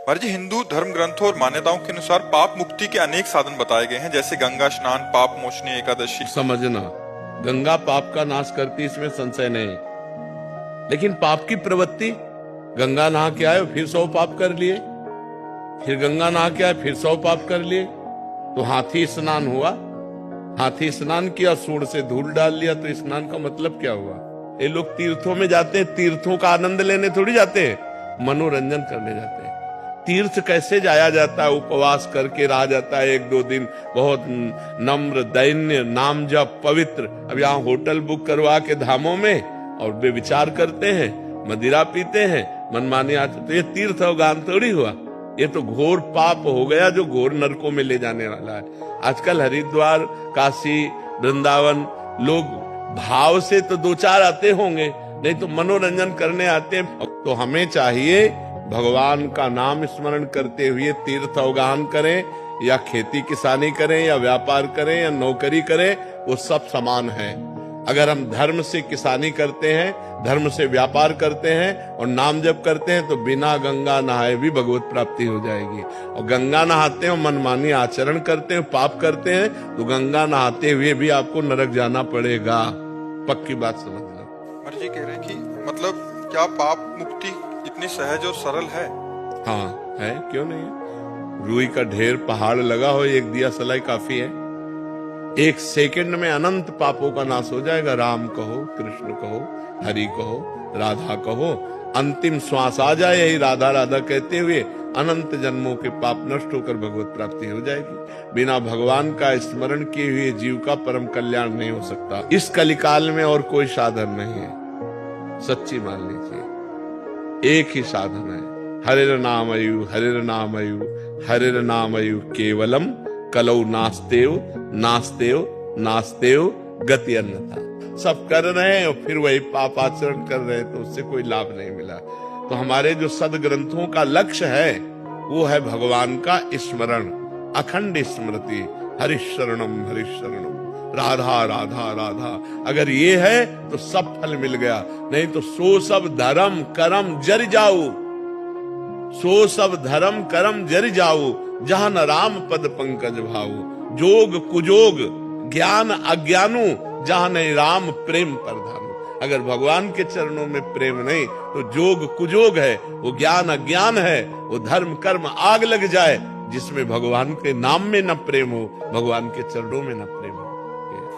महाराज जी, हिंदू धर्म ग्रंथों और मान्यताओं के अनुसार पाप मुक्ति के अनेक साधन बताए गए हैं, जैसे गंगा स्नान, पाप मोचनी एकादशी। समझना, गंगा पाप का नाश करती, इसमें संशय नहीं। लेकिन पाप की प्रवृत्ति, गंगा नहा के आए फिर 100 पाप कर लिए, फिर गंगा नहा के आए फिर 100 पाप कर लिए, तो हाथी स्नान हुआ, हाथी स्नान किया, सूंड से धूल डाल लिया, तो स्नान का मतलब क्या हुआ? ये लोग तीर्थों में जाते हैं, तीर्थों का आनंद लेने थोड़ी जाते हैं, मनोरंजन करने जाते हैं। तीर्थ कैसे जाया जाता है? उपवास करके रहा जाता है 1-2 दिन, बहुत नम्र दैन्य, नाम जप, पवित्र। अब यहाँ होटल बुक करवा के धामों में और वे विचार करते हैं, मदिरा पीते हैं, मनमानी आते, तो ये तीर्थ और गान थोड़ी हुआ। ये तो घोर पाप हो गया, जो घोर नरकों में ले जाने वाला है। आजकल हरिद्वार, काशी, वृंदावन लोग भाव से तो 2-4 आते होंगे, नहीं तो मनोरंजन करने आते हैं। तो हमें चाहिए भगवान का नाम स्मरण करते हुए तीर्थ अवगाहन करें, या खेती किसानी करें, या व्यापार करें, या नौकरी करें, वो सब समान है। अगर हम धर्म से किसानी करते हैं, धर्म से व्यापार करते हैं और नाम जप करते हैं, तो बिना गंगा नहाए भी भगवत प्राप्ति हो जाएगी। और गंगा नहाते हैं, मनमानी आचरण करते हैं, पाप करते हैं, तो गंगा नहाते हुए भी आपको नरक जाना पड़ेगा। पक्की बात समझ लो। महाराज जी कह रहे हैं कि मतलब क्या पाप मुक्ति इतनी सहज और सरल है? हाँ है, क्यों नहीं है। रुई का ढेर पहाड़ लगा हो, एक दिया सलाई काफी है। 1 सेकंड में अनंत पापों का नाश हो जाएगा। राम कहो, कृष्ण कहो, हरि कहो, राधा कहो, अंतिम श्वास आ जाए यही राधा राधा कहते हुए, अनंत जन्मों के पाप नष्ट होकर भगवत प्राप्ति हो जाएगी। बिना भगवान का स्मरण किए हुए जीव का परम कल्याण नहीं हो सकता। इस कलिकाल में और कोई साधन नहीं है, सच्ची मान लीजिए। एक ही साधन है, हरिर नामयु, हरिर नामयु, हरिर नामयु केवलम, कलौ नास्तेव, नास्तेव, नास्तेव गति अन्यथा। सब कर रहे हैं और फिर वही पाप आचरण कर रहे हैं, तो उससे कोई लाभ नहीं मिला। तो हमारे जो सदग्रंथों का लक्ष्य है, वो है भगवान का स्मरण, अखंड स्मृति, हरिशरणम हरिशरणम, राधा राधा राधा। अगर ये है तो सब फल मिल गया, नहीं तो सो सब धर्म कर्म जर जाऊ, सो सब धर्म कर्म जर जाऊ, जहां न राम पद पंकज भाऊ। जोग कुजोग ज्ञान अज्ञानू, जहां नहीं राम प्रेम प्रधानु। अगर भगवान के चरणों में प्रेम नहीं, तो जोग कुजोग है, वो ज्ञान अज्ञान है, वो धर्म कर्म आग लग जाए। जिसमें भगवान के नाम में न प्रेम हो, भगवान के चरणों में न प्रेम हो।